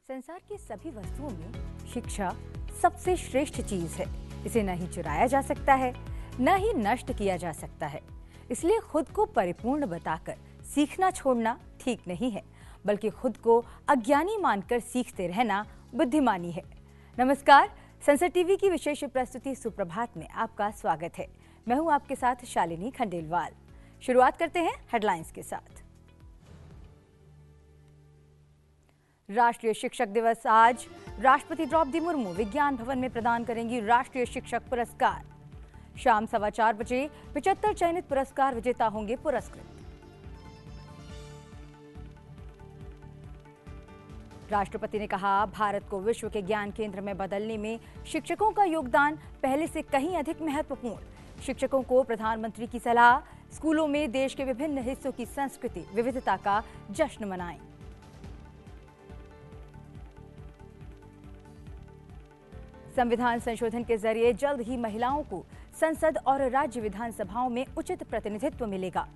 संसार की सभी वस्तुओं में शिक्षा सबसे श्रेष्ठ चीज है। इसे न ही चुराया जा सकता है, न ही नष्ट किया जा सकता है। इसलिए खुद को परिपूर्ण बताकर सीखना छोड़ना ठीक नहीं है, बल्कि खुद को अज्ञानी मानकर सीखते रहना बुद्धिमानी है। नमस्कार, संसद टीवी की विशेष प्रस्तुति सुप्रभात में आपका स्वागत है। मैं हूं आपके साथ शालिनी खंडेलवाल। शुरुआत करते हैं हेडलाइंस के साथ। राष्ट्रीय शिक्षक दिवस आज। राष्ट्रपति द्रौपदी मुर्मू विज्ञान भवन में प्रदान करेंगी राष्ट्रीय शिक्षक पुरस्कार। शाम 4:15 बजे 75 चयनित पुरस्कार विजेता होंगे पुरस्कृत। राष्ट्रपति ने कहा, भारत को विश्व के ज्ञान केंद्र में बदलने में शिक्षकों का योगदान पहले से कहीं अधिक महत्वपूर्ण। शिक्षकों को प्रधानमंत्री की सलाह, स्कूलों में देश के विभिन्न हिस्सों की संस्कृति विविधता का जश्न मनाएं। संविधान संशोधन के जरिए जल्द ही महिलाओं को संसद और राज्य विधानसभाओं में उचित प्रतिनिधित्व मिलेगा।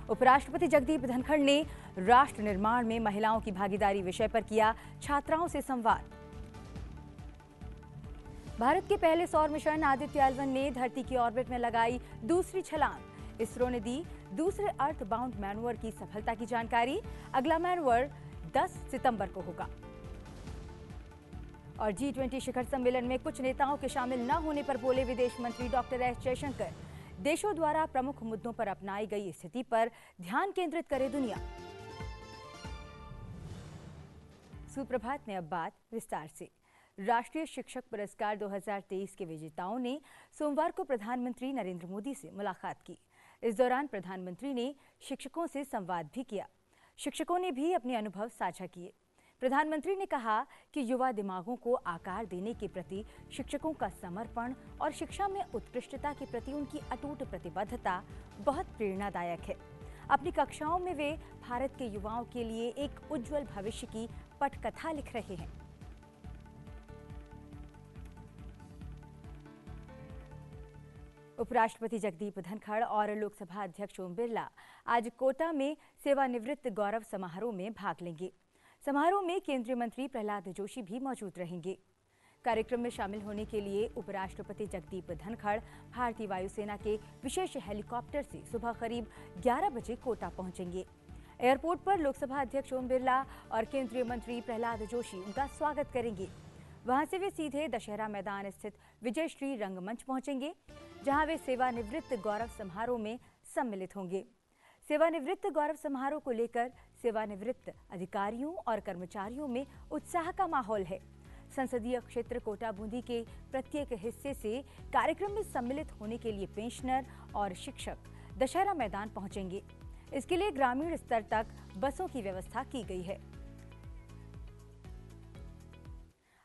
उपराष्ट्रपति जगदीप धनखड़ ने राष्ट्र निर्माण में महिलाओं की भागीदारी विषय पर किया छात्राओं से संवाद। भारत के पहले सौर मिशन आदित्य L1 ने धरती की ऑर्बिट में लगाई दूसरी छलांग। इसरो ने दी दूसरे अर्थ बाउंड मैनवर की सफलता की जानकारी। अगला मैनवर 10 सितंबर को होगा। और G20 शिखर सम्मेलन में कुछ नेताओं के शामिल न होने पर बोले विदेश मंत्री डॉक्टर एस जयशंकर, देशों द्वारा प्रमुख मुद्दों पर अपनाई गई स्थिति पर ध्यान केंद्रित करे दुनिया। सुप्रभात में अब बात विस्तार से। राष्ट्रीय शिक्षक पुरस्कार 2023 के विजेताओं ने सोमवार को प्रधानमंत्री नरेंद्र मोदी से मुलाकात की। इस दौरान प्रधानमंत्री ने शिक्षकों से संवाद भी किया। शिक्षकों ने भी अपने अनुभव साझा किए। प्रधानमंत्री ने कहा कि युवा दिमागों को आकार देने के प्रति शिक्षकों का समर्पण और शिक्षा में उत्कृष्टता के प्रति उनकी अटूट प्रतिबद्धता बहुत प्रेरणादायक है। अपनी कक्षाओं में वे भारत के युवाओं के लिए एक उज्जवल भविष्य की पटकथा लिख रहे हैं। उपराष्ट्रपति जगदीप धनखड़ और लोकसभा अध्यक्ष ओम बिरला आज कोटा में सेवानिवृत्त गौरव समारोह में भाग लेंगे। समारोह में केंद्रीय मंत्री प्रहलाद जोशी भी मौजूद रहेंगे। कार्यक्रम में शामिल होने के लिए उपराष्ट्रपति जगदीप धनखड़ भारतीय वायुसेना के विशेष हेलीकॉप्टर से सुबह करीब 11 बजे कोटा पहुंचेंगे। एयरपोर्ट पर लोकसभा अध्यक्ष ओम बिरला और केंद्रीय मंत्री प्रहलाद जोशी उनका स्वागत करेंगे। वहां से वे सीधे दशहरा मैदान स्थित विजयश्री रंगमंच पहुंचेंगे, जहां वे सेवानिवृत्त गौरव समारोह में सम्मिलित होंगे। सेवानिवृत्त गौरव समारोह को लेकर सेवानिवृत्त अधिकारियों और कर्मचारियों में उत्साह का माहौल है। संसदीय क्षेत्र कोटा बूंदी के प्रत्येक हिस्से से कार्यक्रम में सम्मिलित होने के लिए पेंशनर और शिक्षक दशहरा मैदान पहुंचेंगे। इसके लिए ग्रामीण स्तर तक बसों की व्यवस्था की गई है।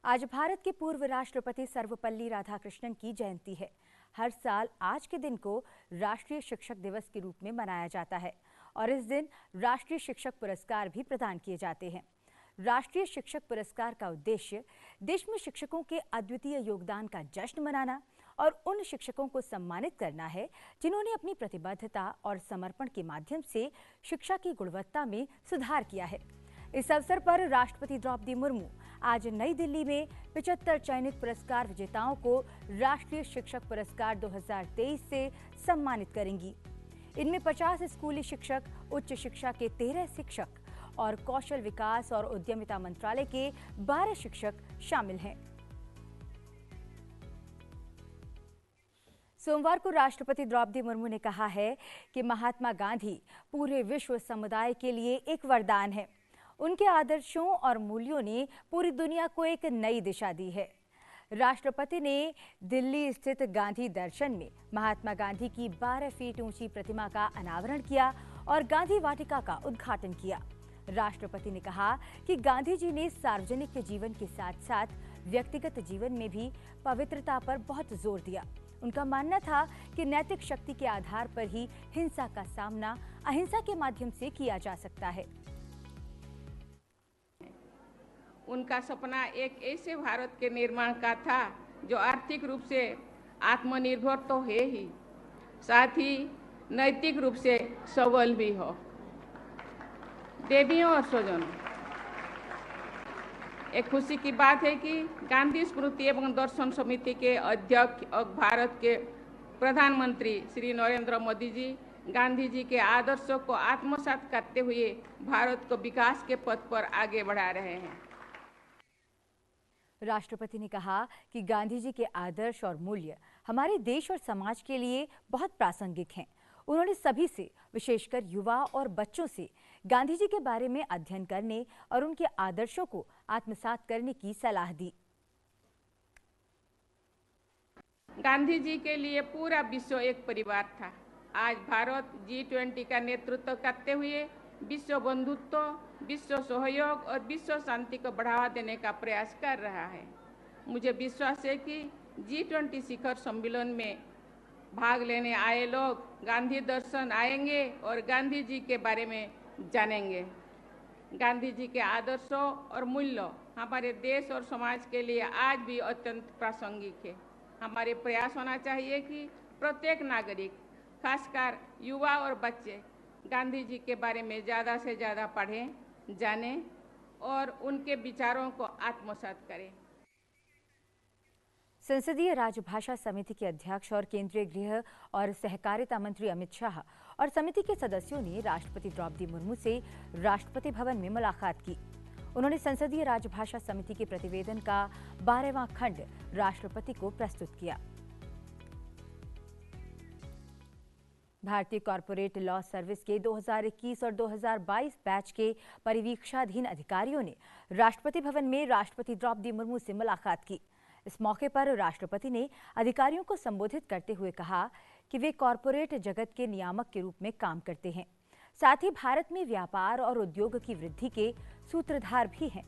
आज भारत के पूर्व राष्ट्रपति सर्वपल्ली राधाकृष्णन की जयंती है। हर साल आज के दिन को राष्ट्रीय शिक्षक दिवस के रूप में मनाया जाता है और इस दिन राष्ट्रीय शिक्षक पुरस्कार भी प्रदान किए जाते हैं। राष्ट्रीय शिक्षक पुरस्कार का उद्देश्य देश में शिक्षकों के अद्वितीय योगदान का जश्न मनाना और उन शिक्षकों को सम्मानित करना है जिन्होंने अपनी प्रतिबद्धता और समर्पण के माध्यम से शिक्षा की गुणवत्ता में सुधार किया है। इस अवसर पर राष्ट्रपति द्रौपदी मुर्मू आज नई दिल्ली में 75 चयनित पुरस्कार विजेताओं को राष्ट्रीय शिक्षक पुरस्कार 2023 से सम्मानित करेंगी। इनमें 50 स्कूली शिक्षक, उच्च शिक्षा के 13 शिक्षक और कौशल विकास और उद्यमिता मंत्रालय के 12 शिक्षक शामिल हैं। सोमवार को राष्ट्रपति द्रौपदी मुर्मू ने कहा है कि महात्मा गांधी पूरे विश्व समुदाय के लिए एक वरदान है। उनके आदर्शों और मूल्यों ने पूरी दुनिया को एक नई दिशा दी है। राष्ट्रपति ने दिल्ली स्थित गांधी दर्शन में महात्मा गांधी की 12 फीट ऊंची प्रतिमा का अनावरण किया और गांधी वाटिका का उद्घाटन किया। राष्ट्रपति ने कहा कि गांधी जी ने सार्वजनिक जीवन के साथ साथ व्यक्तिगत जीवन में भी पवित्रता पर बहुत जोर दिया। उनका मानना था कि नैतिक शक्ति के आधार पर ही हिंसा का सामना अहिंसा के माध्यम से किया जा सकता है। उनका सपना एक ऐसे भारत के निर्माण का था जो आर्थिक रूप से आत्मनिर्भर तो है ही, साथ ही नैतिक रूप से सबल भी हो। देवियों और स्वजनों, एक खुशी की बात है कि गांधी स्मृति एवं दर्शन समिति के अध्यक्ष और भारत के प्रधानमंत्री श्री नरेंद्र मोदी जी गांधी जी के आदर्शों को आत्मसात करते हुए भारत को विकास के पथ पर आगे बढ़ा रहे हैं। राष्ट्रपति ने कहा कि गांधी जी के आदर्श और मूल्य हमारे देश और समाज के लिए बहुत प्रासंगिक हैं। उन्होंने सभी से, विशेषकर युवा और बच्चों से, गांधी जी के बारे में अध्ययन करने और उनके आदर्शों को आत्मसात करने की सलाह दी। गांधी जी के लिए पूरा विश्व एक परिवार था। आज भारत G20 का नेतृत्व करते हुए विश्व बंधुत्व, विश्व सहयोग और विश्व शांति को बढ़ावा देने का प्रयास कर रहा है। मुझे विश्वास है कि G20 शिखर सम्मेलन में भाग लेने आए लोग गांधी दर्शन आएंगे और गांधी जी के बारे में जानेंगे। गांधी जी के आदर्शों और मूल्यों हमारे देश और समाज के लिए आज भी अत्यंत प्रासंगिक है। हमारे प्रयास होना चाहिए कि प्रत्येक नागरिक, खासकर युवा और बच्चे, गांधी जी के बारे में ज़्यादा से ज़्यादा पढ़ें, जानें और उनके विचारों को आत्मसात करें। संसदीय राजभाषा समिति के अध्यक्ष और केंद्रीय गृह और सहकारिता मंत्री अमित शाह और समिति के सदस्यों ने राष्ट्रपति द्रौपदी मुर्मू से राष्ट्रपति भवन में मुलाकात की। उन्होंने संसदीय राजभाषा समिति के प्रतिवेदन का 12वां खंड राष्ट्रपति को प्रस्तुत किया। भारतीय कॉर्पोरेट लॉ सर्विस के 2021 और 2022 बैच के परिवीक्षाधीन अधिकारियों ने राष्ट्रपति भवन में राष्ट्रपति द्रौपदी मुर्मू से मुलाकात की। इस मौके पर राष्ट्रपति ने अधिकारियों को संबोधित करते हुए कहा कि वे कॉर्पोरेट जगत के नियामक के रूप में काम करते हैं, साथ ही भारत में व्यापार और उद्योग की वृद्धि के सूत्रधार भी हैं।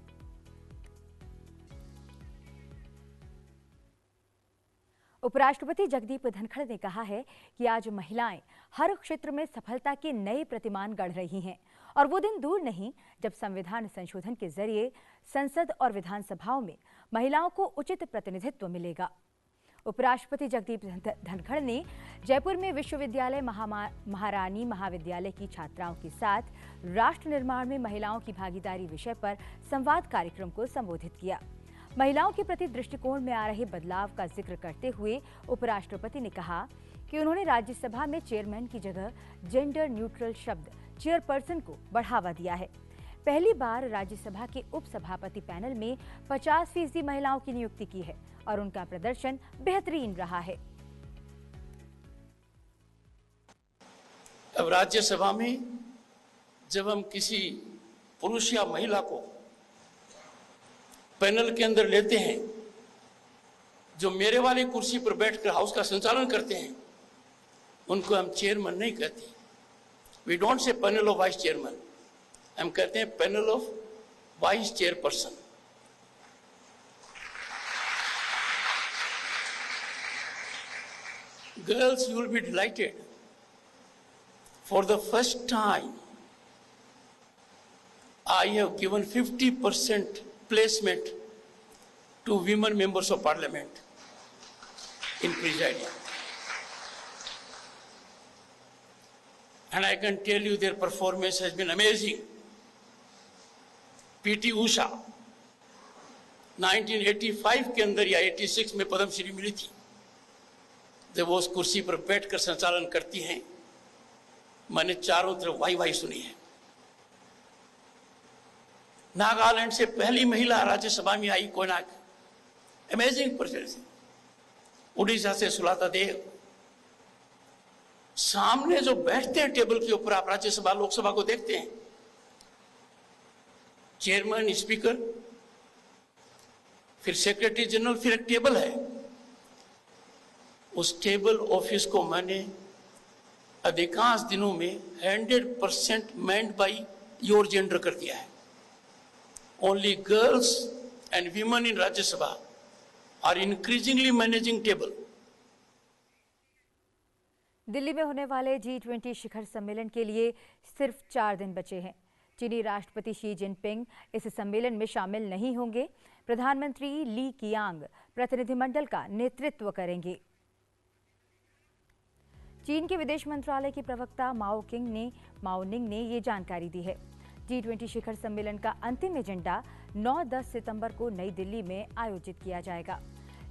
उपराष्ट्रपति जगदीप धनखड़ ने कहा है कि आज महिलाएं हर क्षेत्र में सफलता के नए प्रतिमान गढ़ रही हैं और वो दिन दूर नहीं जब संविधान संशोधन के जरिए संसद और विधानसभाओं में महिलाओं को उचित प्रतिनिधित्व मिलेगा। उपराष्ट्रपति जगदीप धनखड़ ने जयपुर में विश्वविद्यालय महारानी महाविद्यालय की छात्राओं के साथ राष्ट्र निर्माण में महिलाओं की भागीदारी विषय पर संवाद कार्यक्रम को संबोधित किया। महिलाओं के प्रति दृष्टिकोण में आ रहे बदलाव का जिक्र करते हुए उपराष्ट्रपति ने कहा कि उन्होंने राज्यसभा में चेयरमैन की जगह जेंडर न्यूट्रल शब्द चेयरपर्सन को बढ़ावा दिया है। पहली बार राज्यसभा के उपसभापति पैनल में 50% महिलाओं की नियुक्ति की है और उनका प्रदर्शन बेहतरीन रहा है। अब राज्यसभा में जब हम किसी पुरुष या महिला को पैनल के अंदर लेते हैं, जो मेरे वाली कुर्सी पर बैठकर हाउस का संचालन करते हैं, उनको हम चेयरमैन नहीं कहते। We don't say panel of vice chairman, हम कहते हैं panel of vice chairperson. Girls, you will be delighted. For the first time, I have given 50% placement to women members of parliament in presiding. And I can tell you their performance has been amazing. PT Usha 1985 के अंदर या 86 में पद्मश्री मिली थी। जब वो उस कुर्सी पर बैठकर संचालन करती हैं, मैंने चारों तरफ वाई वाई सुनी है। नागालैंड से पहली महिला राज्यसभा में आई कोनाक, अमेजिंग परफॉर्मेंस। उड़ीसा से सुलाता देव। सामने जो बैठते हैं टेबल के ऊपर, आप राज्यसभा लोकसभा को देखते हैं, चेयरमैन, स्पीकर, फिर सेक्रेटरी जनरल, फिर एक टेबल है। उस टेबल ऑफिस को मैंने अधिकांश दिनों में 100% मैन्ड बाई योर जेंडर कर दिया है। Only girls and women in Rajya Sabha are increasingly managing table. Delhi में होने वाले G20 शिखर सम्मेलन के लिए सिर्फ 4 दिन बचे हैं। चीनी राष्ट्रपति शी जिनपिंग इस सम्मेलन में शामिल नहीं होंगे। प्रधानमंत्री ली कियांग प्रतिनिधिमंडल का नेतृत्व करेंगे। चीन के विदेश मंत्रालय की प्रवक्ता माओ निंग ने ये जानकारी दी है। G20 शिखर सम्मेलन का अंतिम एजेंडा 9-10 सितंबर को नई दिल्ली में आयोजित किया जाएगा।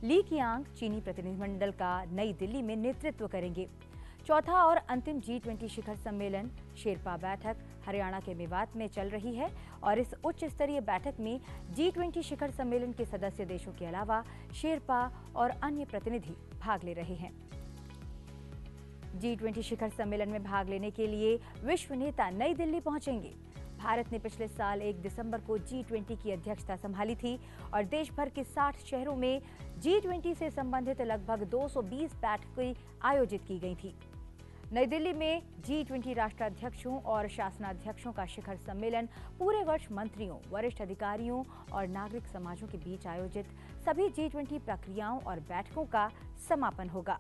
ली कियांग चीनी प्रतिनिधिमंडल का नई दिल्ली में नेतृत्व करेंगे। चौथा और अंतिम G20 शिखर सम्मेलन शेरपा बैठक हरियाणा के मेवात में चल रही है और इस उच्च स्तरीय बैठक में G20 शिखर सम्मेलन के सदस्य देशों के अलावा शेरपा और अन्य प्रतिनिधि भाग ले रहे हैं। G20 शिखर सम्मेलन में भाग लेने के लिए विश्व नेता नई दिल्ली पहुंचेंगे। भारत ने पिछले साल 1 दिसंबर को G20 की अध्यक्षता संभाली थी और देश भर के 60 शहरों में G20 से संबंधित लगभग 220 बैठकें आयोजित की गई थी। नई दिल्ली में G20 राष्ट्राध्यक्षों और शासनाध्यक्षों का शिखर सम्मेलन पूरे वर्ष मंत्रियों, वरिष्ठ अधिकारियों और नागरिक समाजों के बीच आयोजित सभी G20 प्रक्रियाओं और बैठकों का समापन होगा।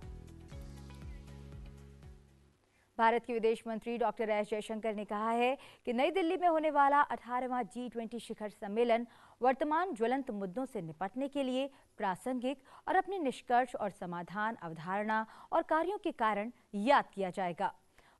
भारत के विदेश मंत्री डॉक्टर एस जयशंकर ने कहा है कि नई दिल्ली में होने वाला 18वां G20 शिखर सम्मेलन वर्तमान ज्वलंत मुद्दों से निपटने के लिए प्रासंगिक और अपने निष्कर्ष और समाधान, अवधारणा और कार्यों के कारण याद किया जाएगा।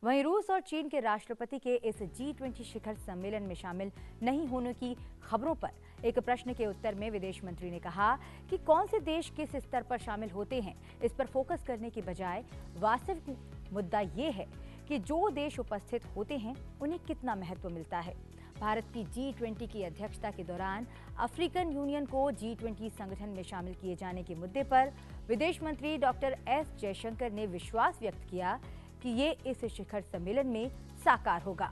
वहीं रूस और चीन के राष्ट्रपति के इस G20 शिखर सम्मेलन में शामिल नहीं होने की खबरों पर एक प्रश्न के उत्तर में विदेश मंत्री ने कहा कि कौन से देश किस स्तर पर शामिल होते हैं, इस पर फोकस करने की बजाय वास्तविक मुद्दा ये है कि जो देश उपस्थित होते हैं उन्हें कितना महत्व मिलता है। भारत की G20 की अध्यक्षता के दौरान अफ्रीकन यूनियन को G20 संगठन में शामिल किए जाने के मुद्दे पर विदेश मंत्री डॉक्टर एस जयशंकर ने विश्वास व्यक्त किया कि ये इस शिखर सम्मेलन में साकार होगा।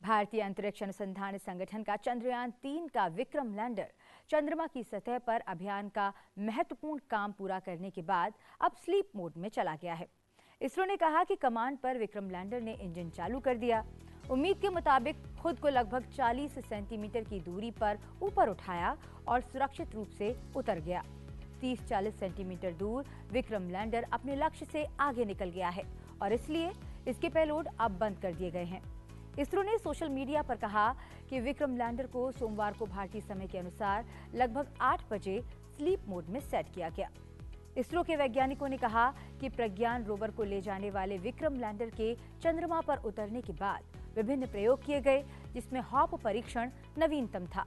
भारतीय अंतरिक्ष अनुसंधान संगठन का चंद्रयान-3 का विक्रम लैंडर चंद्रमा की सतह पर अभियान का महत्वपूर्ण काम पूरा करने के बाद अब स्लीप मोड में चला गया है। इसरो ने कहा कि कमांड पर विक्रम लैंडर ने इंजन चालू कर दिया। उम्मीद के मुताबिक खुद को लगभग 40 सेंटीमीटर की दूरी पर ऊपर उठाया और सुरक्षित रूप से उतर गया। 30-40 सेंटीमीटर दूर विक्रम लैंडर अपने लक्ष्य से आगे निकल गया है और इसलिए इसके पेलोड अब बंद कर दिए गए हैं। इसरो ने सोशल मीडिया पर कहा कि विक्रम लैंडर को सोमवार को भारतीय समय के अनुसार लगभग 8 बजे स्लीप मोड में सेट किया गया। इसरो के वैज्ञानिकों ने कहा कि प्रज्ञान रोवर को ले जाने वाले विक्रम लैंडर के चंद्रमा पर उतरने के बाद विभिन्न प्रयोग किए गए, जिसमें हॉप परीक्षण नवीनतम था।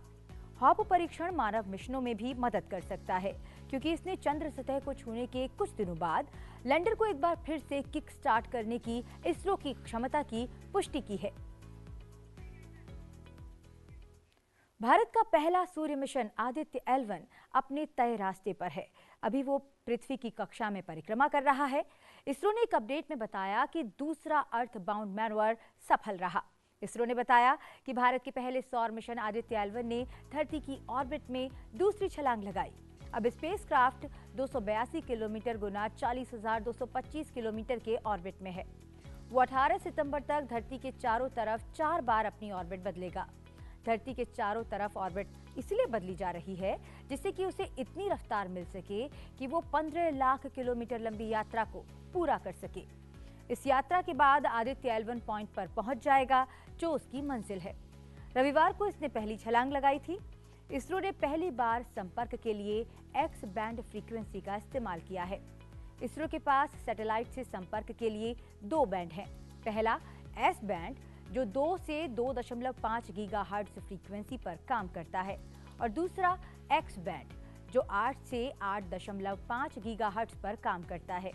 हॉप परीक्षण मानव मिशनों में भी मदद कर सकता है क्योंकि इसने चंद्र सतह को छूने के कुछ दिनों बाद लैंडर को एक बार फिर से किक स्टार्ट करने की इसरो की क्षमता की पुष्टि की है। भारत का पहला सूर्य मिशन आदित्य L1 अपने तय रास्ते पर है। अभी वो पृथ्वी की कक्षा में परिक्रमा कर रहा है। इसरो ने एक अपडेट में बताया कि दूसरा अर्थ बाउंड मैनोवर सफल रहा। इसरो ने बताया कि भारत के पहले सौर मिशन आदित्य L1 ने धरती की ऑर्बिट में दूसरी छलांग लगाई। अब स्पेसक्राफ्ट 282 किलोमीटर गुना 40,225 किलोमीटर के ऑर्बिट में है। वो 18 सितंबर तक धरती के चारों तरफ 4 बार अपनी ऑर्बिट बदलेगा। धरती के चारों तरफ ऑर्बिट इसलिए बदली जा रही है जिससे कि उसे इतनी रफ्तार मिल सके कि वो 15 लाख किलोमीटर लंबी यात्रा को पूरा कर सके। इस यात्रा के बाद आदित्य L1 पॉइंट पर पहुंच जाएगा जो उसकी मंजिल है। रविवार को इसने पहली छलांग लगाई थी। इसरो ने पहली बार संपर्क के लिए एक्स बैंड फ्रीक्वेंसी का इस्तेमाल किया है। इसरो के पास सैटेलाइट से संपर्क के लिए 2 बैंड हैं। पहला एस बैंड जो 2 से 2.5 गीगाहर्ट्ज फ्रीक्वेंसी पर काम करता है और दूसरा एक्स बैंड जो 8 से 8.5 गीगाहर्ट्ज पर काम करता है।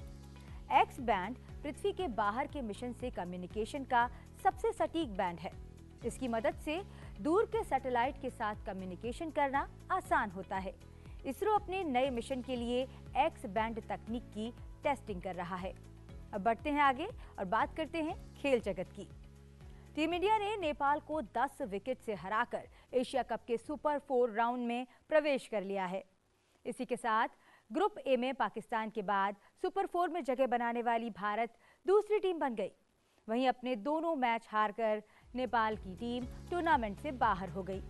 एक्स बैंड पृथ्वी के बाहर के मिशन से कम्युनिकेशन का सबसे सटीक बैंड है। इसकी मदद से दूर के सैटेलाइट के साथ कम्युनिकेशन करना आसान होता है। इसरो अपने नए मिशन के लिए एक्स बैंड तकनीक की टेस्टिंग कर रहा है। अब बढ़ते हैं आगे और बात करते हैं खेल जगत की। टीम इंडिया ने नेपाल को 10 विकेट से हराकर एशिया कप के सुपर 4 राउंड में प्रवेश कर लिया है। इसी के साथ ग्रुप ए में पाकिस्तान के बाद सुपर 4 में जगह बनाने वाली भारत दूसरी टीम बन गई। वहीं अपने दोनों मैच हारकर नेपाल की टीम टूर्नामेंट से बाहर हो गई।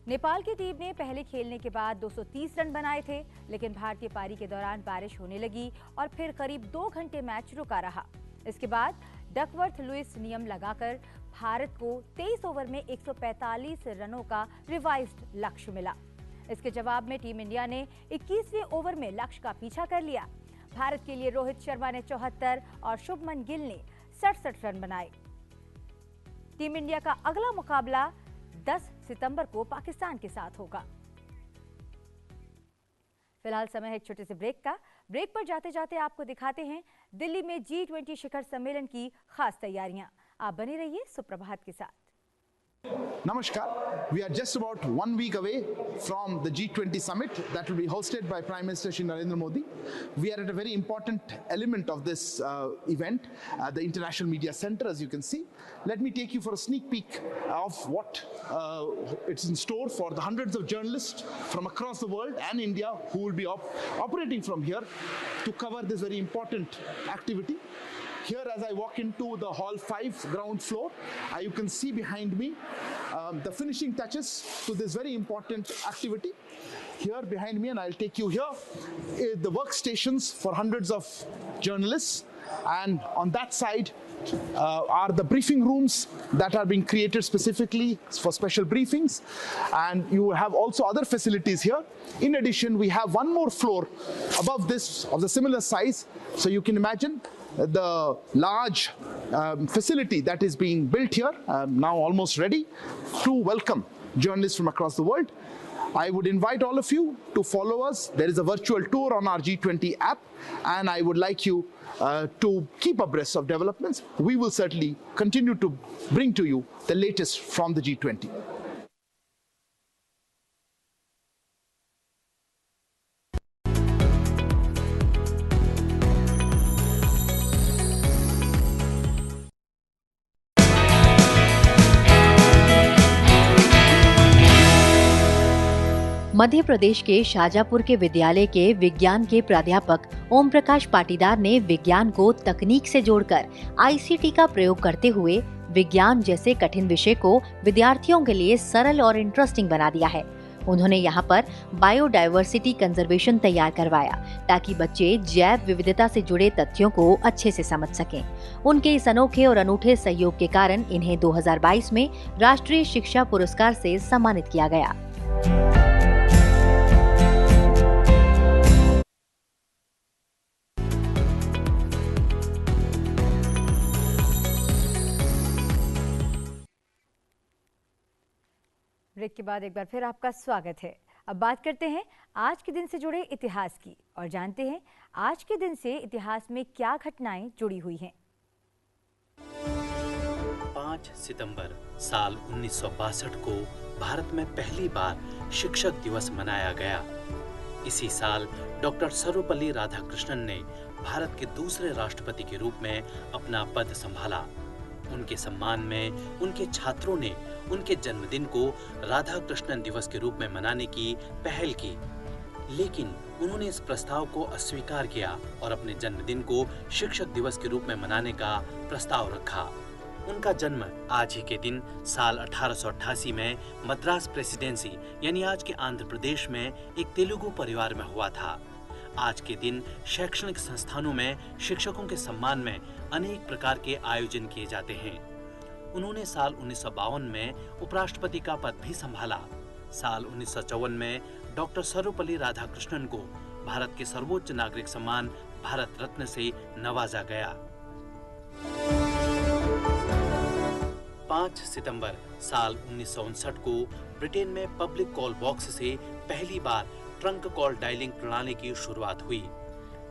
नेपाल की टीम ने पहले खेलने के बाद 230 रन बनाए थे, लेकिन भारतीय पारी के दौरान बारिश होने लगी और फिर करीब 2 घंटे मैच रुका रहा। इसके बाद डकवर्थ लुइस नियम लगाकर भारत को 23 ओवर में 145 रनों का रिवाइज्ड लक्ष्य मिला। इसके जवाब में टीम इंडिया ने 21वें ओवर में लक्ष्य का पीछा कर लिया। भारत के लिए रोहित शर्मा ने 74 और शुभमन गिल ने 67 रन बनाए। टीम इंडिया का अगला मुकाबला 10 सितंबर को पाकिस्तान के साथ होगा। फिलहाल समय है एक छोटे से ब्रेक का। ब्रेक पर जाते जाते आपको दिखाते हैं दिल्ली में G20 शिखर सम्मेलन की खास तैयारियां। आप बने रहिए सुप्रभात के साथ। Namaskar. We are just about 1 week away from the G20 summit that will be hosted by Prime Minister Shri Narendra Modi. We are at a very important element of this event, the International Media Center, as you can see. Let me take you for a sneak peek of what it's in store for the hundreds of journalists from across the world and India who will be operating from here to cover this very important activity. Here, as I walk into the Hall 5 ground floor, you can see behind me the finishing touches to this very important activity. Here behind me, and I'll take you here, is the workstations for hundreds of journalists. And on that side are the briefing rooms that are being created specifically for special briefings. And you have also other facilities here. In addition, we have one more floor above this of the similar size. So you can imagine the large facility that is being built here, now almost ready to welcome journalists from across the world. I would invite all of you to follow us. There is a virtual tour on our G20 app, and I would like you to keep abreast of developments. We will certainly continue to bring to you the latest from the G20. Madhya Pradesh के शाजापुर के विद्यालय के विज्ञान के प्राध्यापक ओम प्रकाश पाटीदार ने विज्ञान को तकनीक से जोड़कर ICT का प्रयोग करते हुए विज्ञान जैसे कठिन विषय को विद्यार्थियों के लिए सरल और इंटरेस्टिंग बना दिया है। उन्होंने यहाँ पर बायोडायवर्सिटी कंजर्वेशन तैयार करवाया ताकि बच्चे जैव विविधता से जुड़े तथ्यों को अच्छे से समझ सकें। उनके इस अनोखे और अनूठे सहयोग के कारण इन्हें 2022 में राष्ट्रीय शिक्षा पुरस्कार से सम्मानित किया गया। ब्रेक के बाद एक बार फिर आपका स्वागत है। अब बात करते हैं आज के दिन से जुड़े इतिहास की और जानते हैं आज के दिन से इतिहास में क्या घटनाएं जुड़ी हुई हैं। 5 सितंबर साल 1962 को भारत में पहली बार शिक्षक दिवस मनाया गया। इसी साल डॉक्टर सर्वपल्ली राधाकृष्णन ने भारत के दूसरे राष्ट्रपति के रूप में अपना पद संभाला। उनके सम्मान में उनके छात्रों ने उनके जन्मदिन को राधा कृष्णन दिवस के रूप में मनाने की पहल की, लेकिन उन्होंने इस प्रस्ताव को अस्वीकार किया और अपने जन्मदिन को शिक्षक दिवस के रूप में मनाने का प्रस्ताव रखा। उनका जन्म आज ही के दिन साल 1888 में मद्रास प्रेसिडेंसी यानी आज के आंध्र प्रदेश में एक तेलुगु परिवार में हुआ था। आज के दिन शैक्षणिक संस्थानों में शिक्षकों के सम्मान में अनेक प्रकार के आयोजन किए जाते हैं। उन्होंने साल 1952 में उपराष्ट्रपति का पद भी संभाला। साल 1954 में डॉक्टर सर्वपल्ली राधाकृष्णन को भारत के सर्वोच्च नागरिक सम्मान भारत रत्न से नवाजा गया। 5 सितंबर साल 1959 को ब्रिटेन में पब्लिक कॉल बॉक्स से पहली बार ट्रंक कॉल डायलिंग प्रणाली की शुरुआत हुई।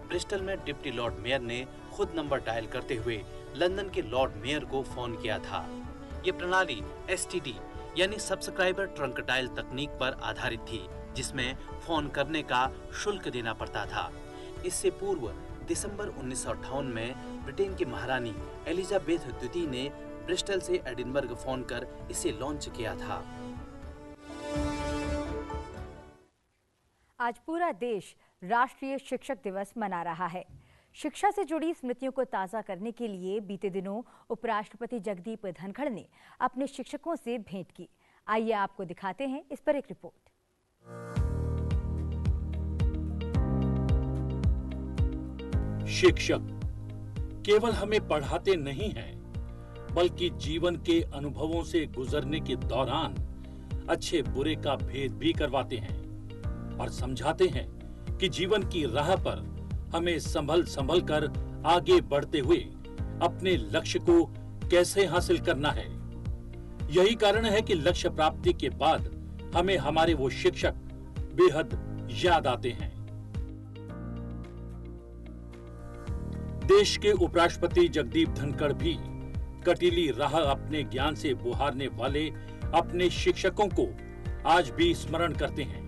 ब्रिस्टल में डिप्टी लॉर्ड मेयर ने खुद नंबर डायल करते हुए लंदन के लॉर्ड मेयर को फोन किया था। ये प्रणाली STD यानी सब्सक्राइबर ट्रंक डायल तकनीक पर आधारित थी, जिसमें फोन करने का शुल्क देना पड़ता था। इससे पूर्व दिसंबर 1958 में ब्रिटेन की महारानी एलिजाबेथ द्वितीय ने ब्रिस्टल से एडिनबर्ग फोन कर इसे लॉन्च किया था। आज पूरा देश राष्ट्रीय शिक्षक दिवस मना रहा है। शिक्षा से जुड़ी स्मृतियों को ताज़ा करने के लिए बीते दिनों उपराष्ट्रपति जगदीप धनखड़ ने अपने शिक्षकों से भेंट की। आइए आपको दिखाते हैं इस पर एक रिपोर्ट। शिक्षक केवल हमें पढ़ाते नहीं हैं, बल्कि जीवन के अनुभवों से गुजरने के दौरान अच्छे बुरे का भेद भी करवाते हैं और समझाते हैं कि जीवन की राह पर हमें संभल कर आगे बढ़ते हुए अपने लक्ष्य को कैसे हासिल करना है। यही कारण है कि लक्ष्य प्राप्ति के बाद हमें हमारे वो शिक्षक बेहद याद आते हैं। देश के उपराष्ट्रपति जगदीप धनखड़ भी कटीली राह अपने ज्ञान से बुहारने वाले अपने शिक्षकों को आज भी स्मरण करते हैं।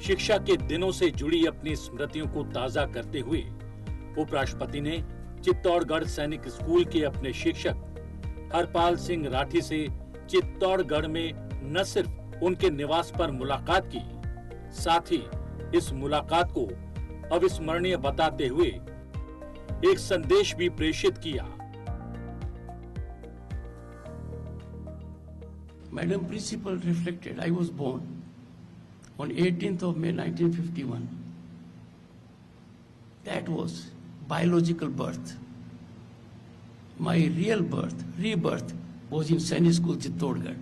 शिक्षा के दिनों से जुड़ी अपनी स्मृतियों को ताजा करते हुए उपराष्ट्रपति ने चित्तौड़गढ़ सैनिक स्कूल के अपने शिक्षक हरपाल सिंह राठी से चित्तौड़गढ़ में न सिर्फ उनके निवास पर मुलाकात की, साथ ही इस मुलाकात को अविस्मरणीय बताते हुए एक संदेश भी प्रेषित किया। Madam Principal reflected, I was born on 18th of May 1951. That was biological birth. My real birth, rebirth, was in Sainik School, Chittorgarh.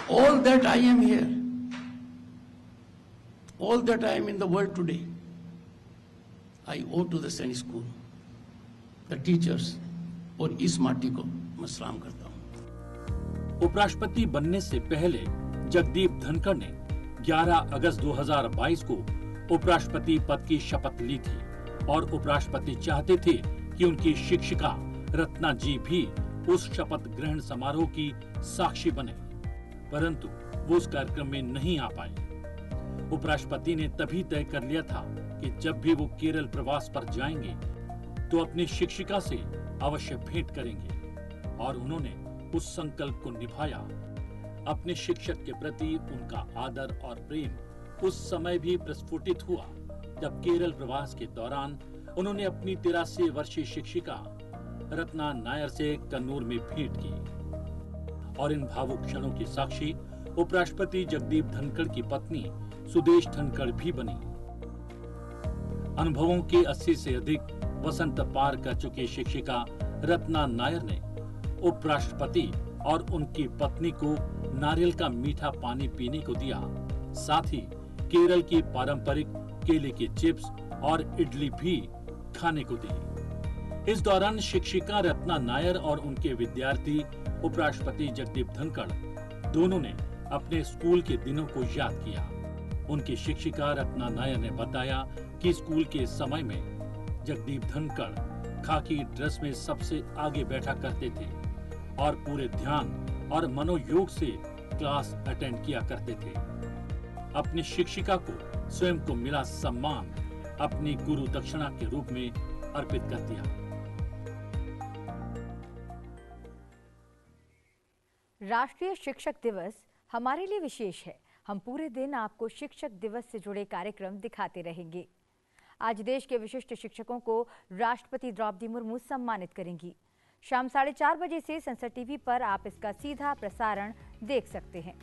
All that I am here, all that I am in the world today, I owe to the Sainik School, the teachers, और इस माटी को मैं सलाम करता हूँ। उपराष्ट्रपति बनने से पहले जगदीप धनखड़ ने 11 अगस्त 2022 को उपराष्ट्रपति पद की शपथ ली थी और उपराष्ट्रपति चाहते थे कि उनकी शिक्षिका रत्ना जी भी उस शपथ ग्रहण समारोह की साक्षी बने, परंतु वो उस कार्यक्रम में नहीं आ पाए। उपराष्ट्रपति ने तभी तय कर लिया था कि जब भी वो केरल प्रवास पर जाएंगे तो अपनी शिक्षिका से अवश्य भेंट करेंगे और उन्होंने उस संकल्प को निभाया। अपने शिक्षक के प्रति उनका आदर और प्रेम उस समय भी प्रस्फुटित हुआ जब केरल प्रवास के दौरान उन्होंने अपनी 83 वर्षीय शिक्षिका रत्ना नायर से कन्नूर में भेंट की और इन भावुक क्षणों की साक्षी उपराष्ट्रपति जगदीप धनखड़ की पत्नी सुदेश धनखड़ भी बनी। अनुभवों के 80 से अधिक वसंत पार कर चुकी शिक्षिका रत्ना नायर ने उपराष्ट्रपति और उनकी पत्नी को नारियल का मीठा पानी पीने को दिया, साथ ही केरल की पारंपरिक केले के चिप्स और इडली भी खाने को दी। इस दौरान शिक्षिका रत्ना नायर और उनके विद्यार्थी उपराष्ट्रपति जगदीप धनखड़ दोनों ने अपने स्कूल के दिनों को याद किया। उनकी शिक्षिका रत्ना नायर ने बताया कि स्कूल के समय में जगदीप धनखड़ खाकी ड्रेस में सबसे आगे बैठा करते थे और पूरे ध्यान और मनोयोग से क्लास अटेंड किया करते थे। अपनी शिक्षिका को स्वयं को मिला सम्मान अपनी गुरु दक्षिणा के रूप में अर्पित कर दिया। राष्ट्रीय शिक्षक दिवस हमारे लिए विशेष है। हम पूरे दिन आपको शिक्षक दिवस से जुड़े कार्यक्रम दिखाते रहेंगे। आज देश के विशिष्ट शिक्षकों को राष्ट्रपति द्रौपदी मुर्मू सम्मानित करेंगी। शाम 4:30 बजे से संसद टीवी पर आप इसका सीधा प्रसारण देख सकते हैं।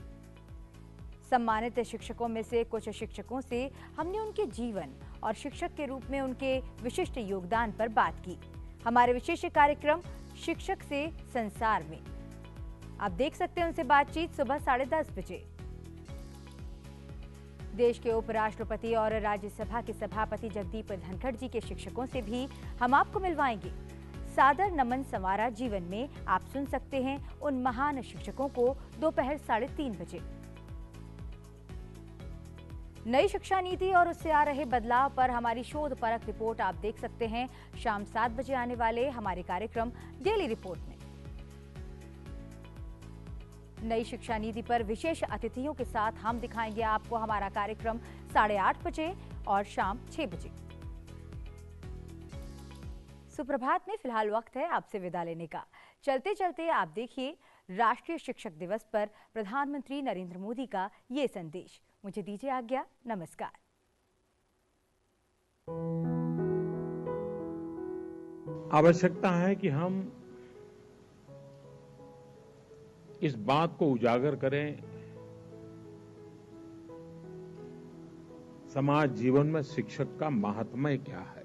सम्मानित शिक्षकों में से कुछ शिक्षकों से हमने उनके जीवन और शिक्षक के रूप में उनके विशिष्ट योगदान पर बात की। हमारे विशेष कार्यक्रम शिक्षक से संसार में आप देख सकते हैं उनसे बातचीत सुबह 10:30 बजे। देश के उपराष्ट्रपति और राज्यसभा के सभापति जगदीप धनखड़ जी के शिक्षकों से भी हम आपको मिलवाएंगे। सादर नमन संवारा जीवन में आप सुन सकते हैं उन महान शिक्षकों को दोपहर 3:30 बजे। नई शिक्षा नीति और उससे आ रहे बदलाव पर हमारी शोध परख रिपोर्ट आप देख सकते हैं शाम 7 बजे आने वाले हमारे कार्यक्रम डेली रिपोर्ट में। नई शिक्षा नीति पर विशेष अतिथियों के साथ हम दिखाएंगे आपको हमारा कार्यक्रम 8:30 बजे और शाम 6 बजे। सुप्रभात में फिलहाल वक्त है आपसे विदा लेने का। चलते चलते आप देखिए राष्ट्रीय शिक्षक दिवस पर प्रधानमंत्री नरेंद्र मोदी का ये संदेश। मुझे दीजिए आज्ञा। नमस्कार। आवश्यकता है कि हम इस बात को उजागर करें, समाज जीवन में शिक्षक का महात्म्य क्या है।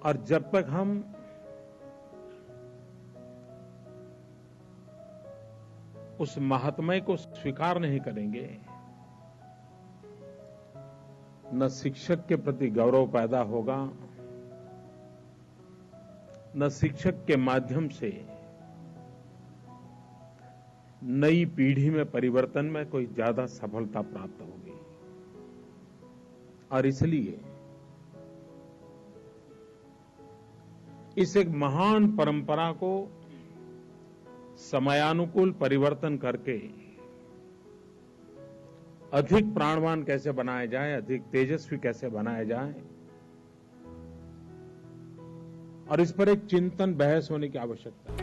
और जब तक हम उस महात्म्य को स्वीकार नहीं करेंगे, न शिक्षक के प्रति गौरव पैदा होगा, न शिक्षक के माध्यम से नई पीढ़ी में परिवर्तन में कोई ज्यादा सफलता प्राप्त होगी। और इसलिए इस एक महान परंपरा को समयानुकूल परिवर्तन करके अधिक प्राणवान कैसे बनाया जाए, अधिक तेजस्वी कैसे बनाया जाए, और इस पर एक चिंतन बहस होने की आवश्यकता है।